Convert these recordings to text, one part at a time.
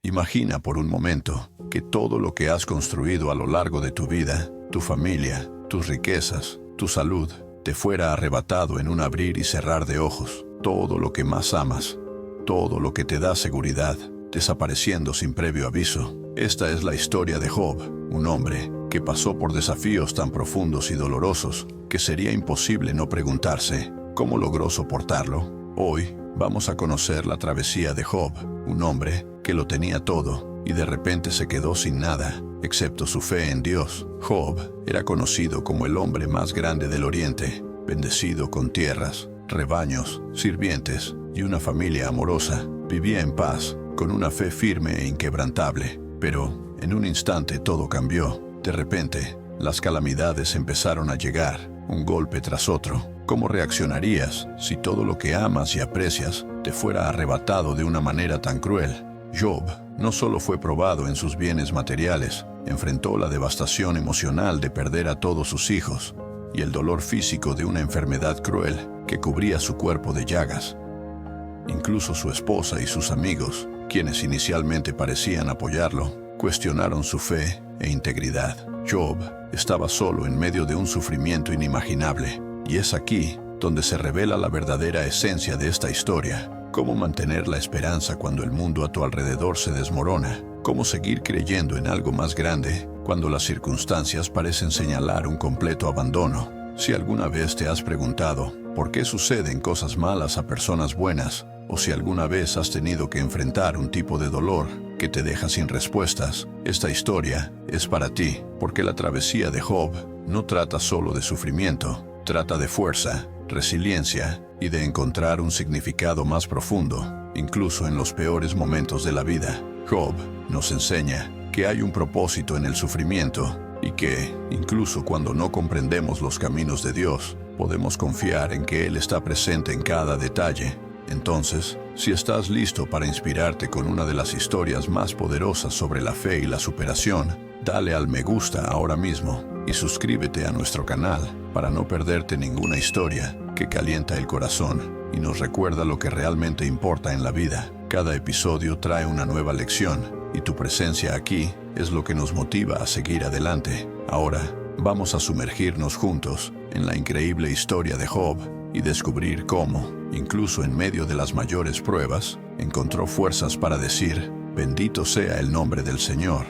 Imagina por un momento que todo lo que has construido a lo largo de tu vida, tu familia, tus riquezas, tu salud, te fuera arrebatado en un abrir y cerrar de ojos. Todo lo que más amas, todo lo que te da seguridad, desapareciendo sin previo aviso. Esta es la historia de Job, un hombre que pasó por desafíos tan profundos y dolorosos que sería imposible no preguntarse cómo logró soportarlo. Hoy vamos a conocer la travesía de Job, un hombre que lo tenía todo y de repente se quedó sin nada, excepto su fe en Dios. Job era conocido como el hombre más grande del Oriente, bendecido con tierras, rebaños, sirvientes y una familia amorosa. Vivía en paz, con una fe firme e inquebrantable. Pero en un instante todo cambió. De repente, las calamidades empezaron a llegar, un golpe tras otro. ¿Cómo reaccionarías si todo lo que amas y aprecias te fuera arrebatado de una manera tan cruel? Job no solo fue probado en sus bienes materiales, enfrentó la devastación emocional de perder a todos sus hijos y el dolor físico de una enfermedad cruel que cubría su cuerpo de llagas. Incluso su esposa y sus amigos, quienes inicialmente parecían apoyarlo, cuestionaron su fe e integridad. Job estaba solo en medio de un sufrimiento inimaginable, y es aquí donde se revela la verdadera esencia de esta historia. Cómo mantener la esperanza cuando el mundo a tu alrededor se desmorona. Cómo seguir creyendo en algo más grande cuando las circunstancias parecen señalar un completo abandono. Si alguna vez te has preguntado por qué suceden cosas malas a personas buenas, o si alguna vez has tenido que enfrentar un tipo de dolor que te deja sin respuestas, esta historia es para ti, porque la travesía de Job no trata solo de sufrimiento, trata de fuerza, resiliencia y de encontrar un significado más profundo, incluso en los peores momentos de la vida. Job nos enseña que hay un propósito en el sufrimiento y que, incluso cuando no comprendemos los caminos de Dios, podemos confiar en que Él está presente en cada detalle. Entonces, si estás listo para inspirarte con una de las historias más poderosas sobre la fe y la superación, dale al me gusta ahora mismo y suscríbete a nuestro canal para no perderte ninguna historia que calienta el corazón y nos recuerda lo que realmente importa en la vida. Cada episodio trae una nueva lección y tu presencia aquí es lo que nos motiva a seguir adelante. Ahora, vamos a sumergirnos juntos en la increíble historia de Job y descubrir cómo, incluso en medio de las mayores pruebas, encontró fuerzas para decir: bendito sea el nombre del Señor.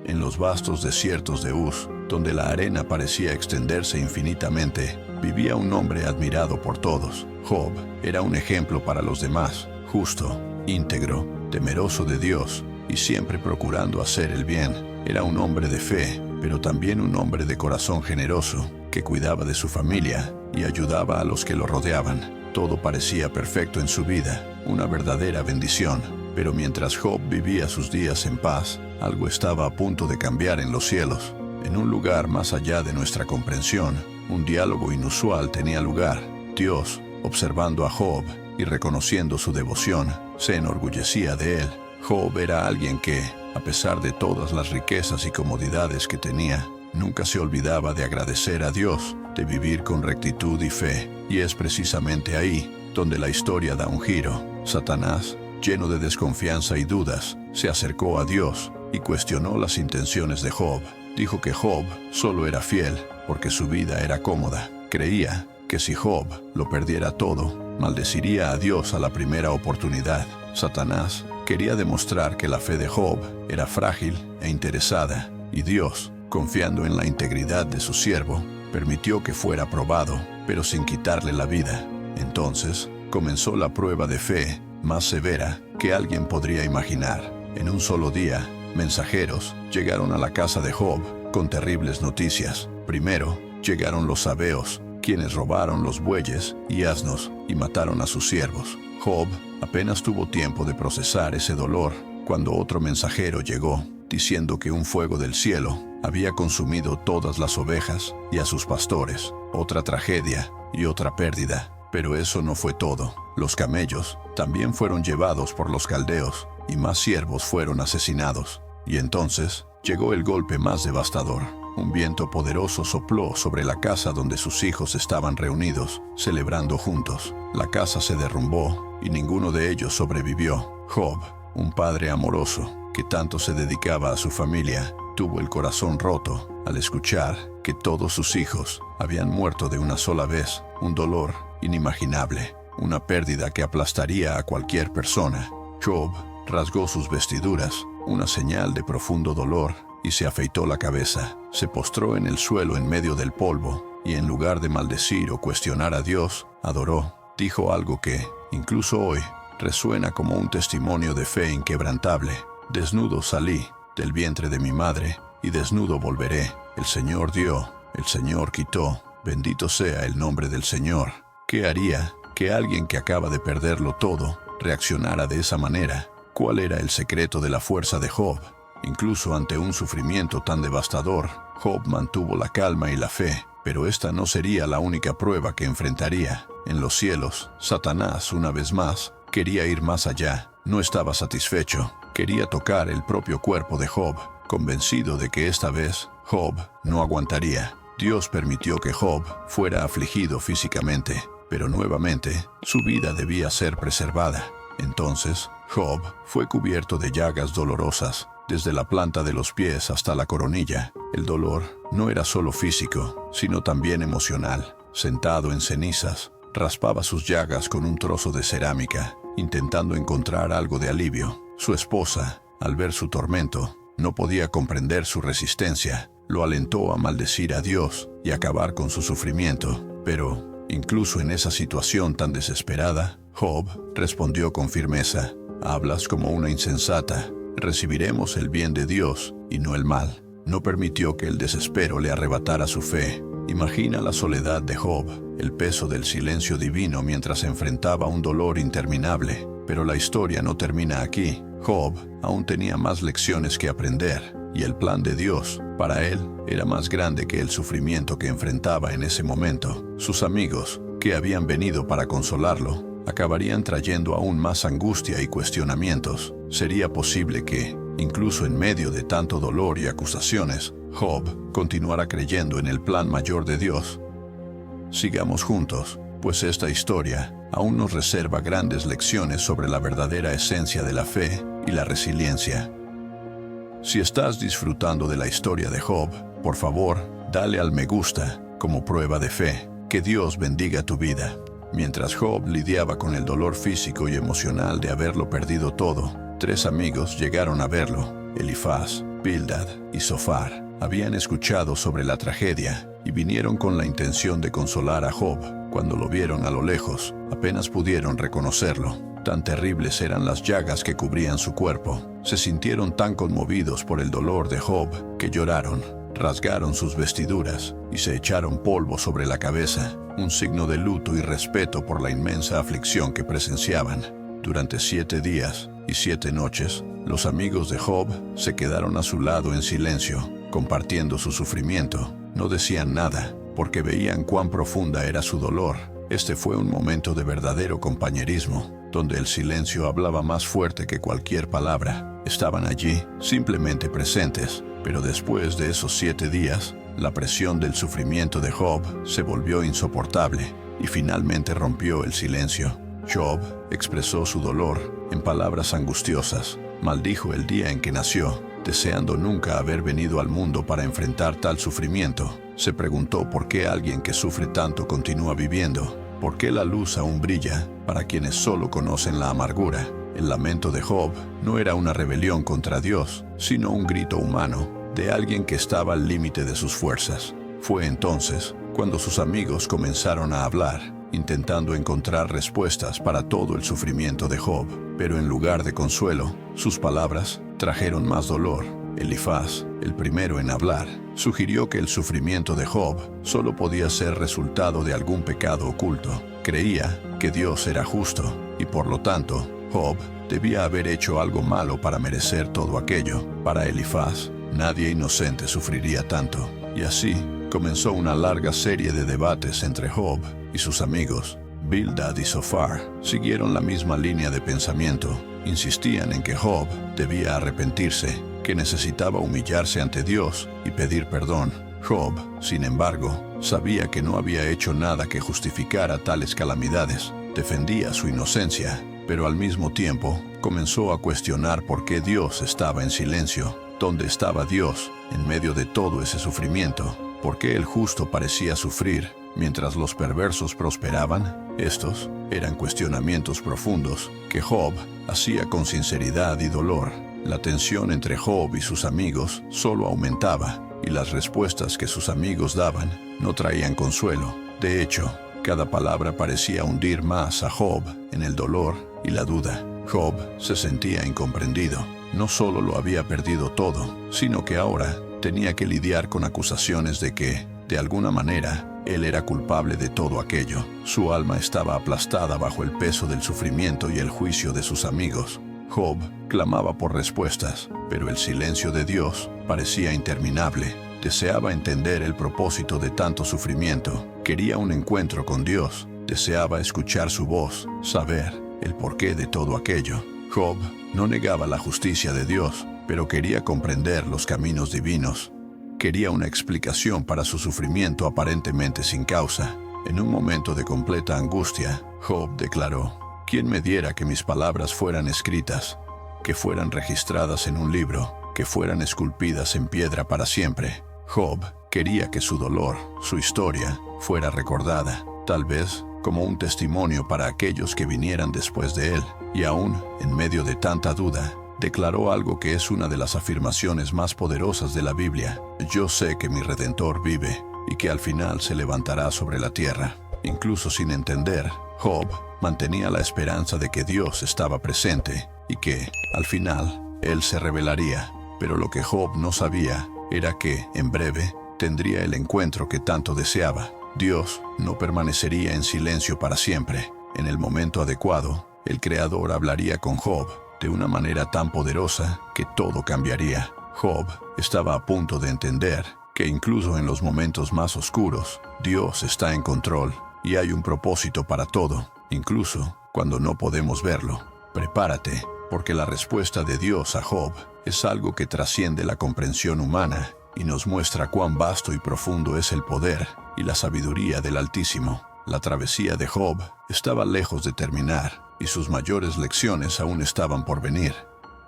En los vastos desiertos de Uz, donde la arena parecía extenderse infinitamente, vivía un hombre admirado por todos. Job era un ejemplo para los demás, justo, íntegro, temeroso de Dios y siempre procurando hacer el bien. Era un hombre de fe, pero también un hombre de corazón generoso, que cuidaba de su familia y ayudaba a los que lo rodeaban. Todo parecía perfecto en su vida, una verdadera bendición. Pero mientras Job vivía sus días en paz, algo estaba a punto de cambiar en los cielos. En un lugar más allá de nuestra comprensión, un diálogo inusual tenía lugar. Dios, observando a Job y reconociendo su devoción, se enorgullecía de él. Job era alguien que, a pesar de todas las riquezas y comodidades que tenía, nunca se olvidaba de agradecer a Dios, de vivir con rectitud y fe. Y es precisamente ahí donde la historia da un giro. Satanás, lleno de desconfianza y dudas, se acercó a Dios y cuestionó las intenciones de Job. Dijo que Job solo era fiel porque su vida era cómoda. Creía que si Job lo perdiera todo, maldeciría a Dios a la primera oportunidad. Satanás quería demostrar que la fe de Job era frágil e interesada, y Dios, confiando en la integridad de su siervo, permitió que fuera probado, pero sin quitarle la vida. Entonces, comenzó la prueba de fe más severa que alguien podría imaginar. En un solo día, mensajeros llegaron a la casa de Job con terribles noticias. Primero, llegaron los sabeos, quienes robaron los bueyes y asnos y mataron a sus siervos. Job apenas tuvo tiempo de procesar ese dolor cuando otro mensajero llegó, diciendo que un fuego del cielo había consumido todas las ovejas y a sus pastores. Otra tragedia y otra pérdida. Pero eso no fue todo. Los camellos también fueron llevados por los caldeos y más siervos fueron asesinados. Y entonces llegó el golpe más devastador. Un viento poderoso sopló sobre la casa donde sus hijos estaban reunidos, celebrando juntos. La casa se derrumbó y ninguno de ellos sobrevivió. Job, un padre amoroso, que tanto se dedicaba a su familia, tuvo el corazón roto al escuchar que todos sus hijos habían muerto de una sola vez, un dolor inimaginable, una pérdida que aplastaría a cualquier persona. Job rasgó sus vestiduras, una señal de profundo dolor, y se afeitó la cabeza. Se postró en el suelo en medio del polvo, y en lugar de maldecir o cuestionar a Dios, adoró. Dijo algo que, incluso hoy, resuena como un testimonio de fe inquebrantable. Desnudo salí del vientre de mi madre, y desnudo volveré. El Señor dio, el Señor quitó. Bendito sea el nombre del Señor. ¿Qué haría que alguien que acaba de perderlo todo reaccionara de esa manera? ¿Cuál era el secreto de la fuerza de Job? Incluso ante un sufrimiento tan devastador, Job mantuvo la calma y la fe, pero esta no sería la única prueba que enfrentaría. En los cielos, Satanás, una vez más, quería ir más allá. No estaba satisfecho. Quería tocar el propio cuerpo de Job, convencido de que esta vez Job no aguantaría. Dios permitió que Job fuera afligido físicamente, pero nuevamente su vida debía ser preservada. Entonces, Job fue cubierto de llagas dolorosas, desde la planta de los pies hasta la coronilla. El dolor no era solo físico, sino también emocional. Sentado en cenizas, raspaba sus llagas con un trozo de cerámica, intentando encontrar algo de alivio. Su esposa, al ver su tormento, no podía comprender su resistencia. Lo alentó a maldecir a Dios y acabar con su sufrimiento. Pero, incluso en esa situación tan desesperada, Job respondió con firmeza: «Hablas como una insensata. Recibiremos el bien de Dios y no el mal». No permitió que el desespero le arrebatara su fe. Imagina la soledad de Job, el peso del silencio divino mientras enfrentaba un dolor interminable. Pero la historia no termina aquí. Job aún tenía más lecciones que aprender, y el plan de Dios para él era más grande que el sufrimiento que enfrentaba en ese momento. Sus amigos, que habían venido para consolarlo, acabarían trayendo aún más angustia y cuestionamientos. ¿Sería posible que, incluso en medio de tanto dolor y acusaciones, Job continuara creyendo en el plan mayor de Dios? Sigamos juntos, pues esta historia aún nos reserva grandes lecciones sobre la verdadera esencia de la fe y la resiliencia. Si estás disfrutando de la historia de Job, por favor, dale al me gusta como prueba de fe. Que Dios bendiga tu vida. Mientras Job lidiaba con el dolor físico y emocional de haberlo perdido todo, 3 amigos llegaron a verlo. Elifaz, Bildad y Zofar habían escuchado sobre la tragedia y vinieron con la intención de consolar a Job. Cuando lo vieron a lo lejos, apenas pudieron reconocerlo. Tan terribles eran las llagas que cubrían su cuerpo. Se sintieron tan conmovidos por el dolor de Job que lloraron, rasgaron sus vestiduras y se echaron polvo sobre la cabeza, un signo de luto y respeto por la inmensa aflicción que presenciaban. Durante 7 días y 7 noches, los amigos de Job se quedaron a su lado en silencio, compartiendo su sufrimiento. No decían nada, porque veían cuán profunda era su dolor. Este fue un momento de verdadero compañerismo, donde el silencio hablaba más fuerte que cualquier palabra. Estaban allí, simplemente presentes, pero después de esos 7 días, la presión del sufrimiento de Job se volvió insoportable y finalmente rompió el silencio. Job expresó su dolor en palabras angustiosas. Maldijo el día en que nació, deseando nunca haber venido al mundo para enfrentar tal sufrimiento. Se preguntó por qué alguien que sufre tanto continúa viviendo. ¿Por qué la luz aún brilla para quienes solo conocen la amargura? El lamento de Job no era una rebelión contra Dios, sino un grito humano de alguien que estaba al límite de sus fuerzas. Fue entonces cuando sus amigos comenzaron a hablar, intentando encontrar respuestas para todo el sufrimiento de Job. Pero en lugar de consuelo, sus palabras trajeron más dolor. Elifaz, el primero en hablar, sugirió que el sufrimiento de Job solo podía ser resultado de algún pecado oculto. Creía que Dios era justo y por lo tanto, Job debía haber hecho algo malo para merecer todo aquello. Para Elifaz, nadie inocente sufriría tanto. Y así comenzó una larga serie de debates entre Job y sus amigos. Bildad y Zofar siguieron la misma línea de pensamiento. Insistían en que Job debía arrepentirse, que necesitaba humillarse ante Dios y pedir perdón. Job, sin embargo, sabía que no había hecho nada que justificara tales calamidades. Defendía su inocencia, pero al mismo tiempo comenzó a cuestionar por qué Dios estaba en silencio. ¿Dónde estaba Dios en medio de todo ese sufrimiento? ¿Por qué el justo parecía sufrir mientras los perversos prosperaban? Estos eran cuestionamientos profundos que Job hacía con sinceridad y dolor. La tensión entre Job y sus amigos solo aumentaba, y las respuestas que sus amigos daban no traían consuelo. De hecho, cada palabra parecía hundir más a Job en el dolor y la duda. Job se sentía incomprendido. No solo lo había perdido todo, sino que ahora tenía que lidiar con acusaciones de que, de alguna manera, él era culpable de todo aquello. Su alma estaba aplastada bajo el peso del sufrimiento y el juicio de sus amigos. Job clamaba por respuestas, pero el silencio de Dios parecía interminable. Deseaba entender el propósito de tanto sufrimiento. Quería un encuentro con Dios. Deseaba escuchar su voz, saber el porqué de todo aquello. Job no negaba la justicia de Dios, pero quería comprender los caminos divinos. Quería una explicación para su sufrimiento aparentemente sin causa. En un momento de completa angustia, Job declaró: «¿Quién me diera que mis palabras fueran escritas, que fueran registradas en un libro, que fueran esculpidas en piedra para siempre?» Job quería que su dolor, su historia, fuera recordada, tal vez como un testimonio para aquellos que vinieran después de él. Y aún, en medio de tanta duda, declaró algo que es una de las afirmaciones más poderosas de la Biblia: «Yo sé que mi Redentor vive y que al final se levantará sobre la tierra». Incluso sin entender, Job mantenía la esperanza de que Dios estaba presente y que, al final, Él se revelaría. Pero lo que Job no sabía era que, en breve, tendría el encuentro que tanto deseaba. Dios no permanecería en silencio para siempre. En el momento adecuado, el Creador hablaría con Job de una manera tan poderosa que todo cambiaría. Job estaba a punto de entender que incluso en los momentos más oscuros, Dios está en control y hay un propósito para todo, incluso cuando no podemos verlo. Prepárate, porque la respuesta de Dios a Job es algo que trasciende la comprensión humana y nos muestra cuán vasto y profundo es el poder y la sabiduría del Altísimo. La travesía de Job estaba lejos de terminar y sus mayores lecciones aún estaban por venir.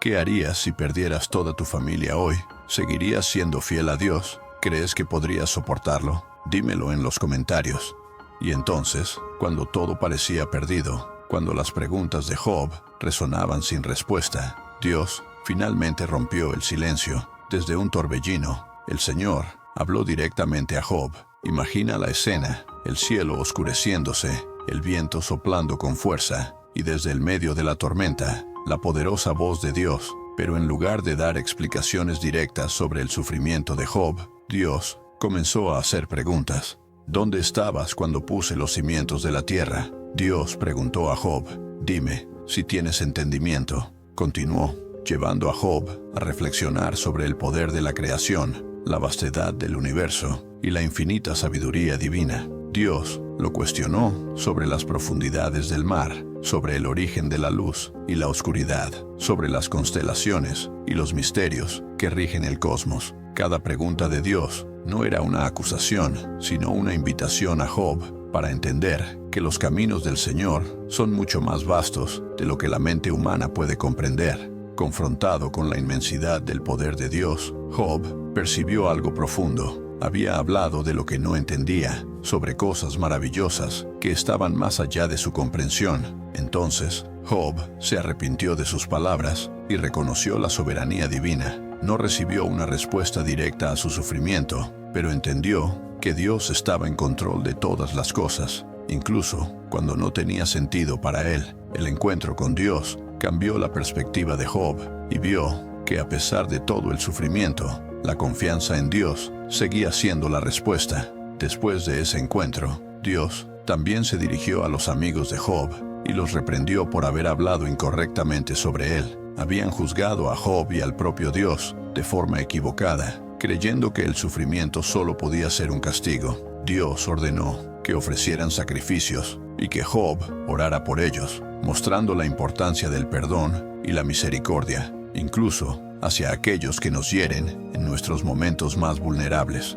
¿Qué harías si perdieras toda tu familia hoy? ¿Seguirías siendo fiel a Dios? ¿Crees que podrías soportarlo? Dímelo en los comentarios. Y entonces, cuando todo parecía perdido, cuando las preguntas de Job resonaban sin respuesta, Dios finalmente rompió el silencio. Desde un torbellino, el Señor habló directamente a Job. Imagina la escena: el cielo oscureciéndose, el viento soplando con fuerza, y desde el medio de la tormenta, la poderosa voz de Dios. Pero en lugar de dar explicaciones directas sobre el sufrimiento de Job, Dios comenzó a hacer preguntas. ¿Dónde estabas cuando puse los cimientos de la tierra? Dios preguntó a Job. Dime si tienes entendimiento. Continuó, llevando a Job a reflexionar sobre el poder de la creación, la vastedad del universo y la infinita sabiduría divina. Dios lo cuestionó sobre las profundidades del mar, sobre el origen de la luz y la oscuridad, sobre las constelaciones y los misterios que rigen el cosmos. Cada pregunta de Dios no era una acusación, sino una invitación a Job para entender que los caminos del Señor son mucho más vastos de lo que la mente humana puede comprender. Confrontado con la inmensidad del poder de Dios, Job percibió algo profundo. Había hablado de lo que no entendía, sobre cosas maravillosas que estaban más allá de su comprensión. Entonces, Job se arrepintió de sus palabras y reconoció la soberanía divina. No recibió una respuesta directa a su sufrimiento, pero entendió que Dios estaba en control de todas las cosas, incluso cuando no tenía sentido para él. El encuentro con Dios cambió la perspectiva de Job y vio que, a pesar de todo el sufrimiento, la confianza en Dios seguía siendo la respuesta. Después de ese encuentro, Dios también se dirigió a los amigos de Job y los reprendió por haber hablado incorrectamente sobre él. Habían juzgado a Job y al propio Dios de forma equivocada, creyendo que el sufrimiento solo podía ser un castigo. Dios ordenó que ofrecieran sacrificios y que Job orara por ellos, mostrando la importancia del perdón y la misericordia, incluso hacia aquellos que nos hieren en nuestros momentos más vulnerables.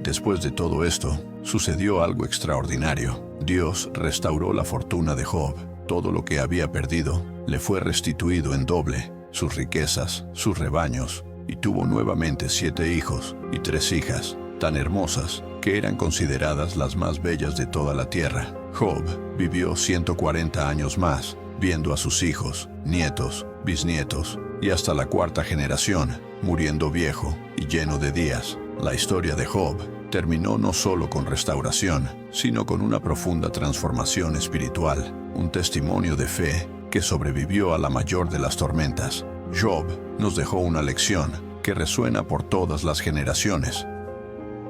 Después de todo esto, sucedió algo extraordinario. Dios restauró la fortuna de Job. Todo lo que había perdido le fue restituido en doble, sus riquezas, sus rebaños, y tuvo nuevamente 7 hijos y 3 hijas, tan hermosas que eran consideradas las más bellas de toda la tierra. Job vivió 140 años más, viendo a sus hijos, nietos, bisnietos y hasta la 4ª generación, muriendo viejo y lleno de días. La historia de Job terminó no solo con restauración, sino con una profunda transformación espiritual, un testimonio de fe que sobrevivió a la mayor de las tormentas. Job nos dejó una lección que resuena por todas las generaciones.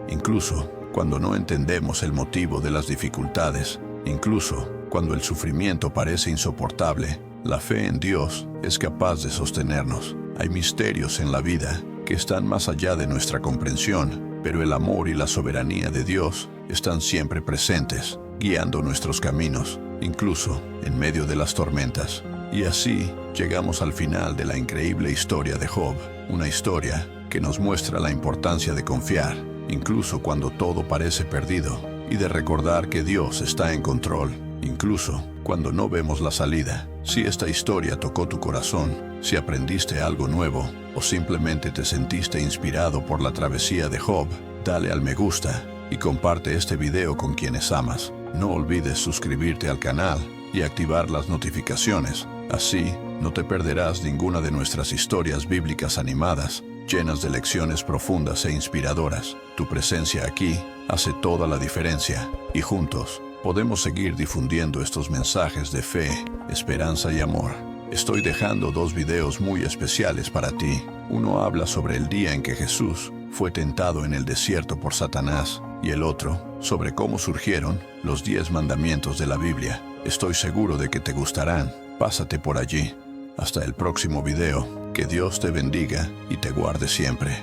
Incluso cuando no entendemos el motivo de las dificultades, incluso cuando el sufrimiento parece insoportable, la fe en Dios es capaz de sostenernos. Hay misterios en la vida que están más allá de nuestra comprensión, pero el amor y la soberanía de Dios están siempre presentes, guiando nuestros caminos, incluso en medio de las tormentas. Y así llegamos al final de la increíble historia de Job, una historia que nos muestra la importancia de confiar, incluso cuando todo parece perdido, y de recordar que Dios está en control, incluso cuando no vemos la salida. Si esta historia tocó tu corazón, si aprendiste algo nuevo, o simplemente te sentiste inspirado por la travesía de Job, dale al me gusta y comparte este video con quienes amas. No olvides suscribirte al canal y activar las notificaciones. Así, no te perderás ninguna de nuestras historias bíblicas animadas, llenas de lecciones profundas e inspiradoras. Tu presencia aquí hace toda la diferencia, y juntos podemos seguir difundiendo estos mensajes de fe, esperanza y amor. Estoy dejando 2 videos muy especiales para ti. Uno habla sobre el día en que Jesús fue tentado en el desierto por Satanás, y el otro sobre cómo surgieron los 10 mandamientos de la Biblia. Estoy seguro de que te gustarán. Pásate por allí. Hasta el próximo video. Que Dios te bendiga y te guarde siempre.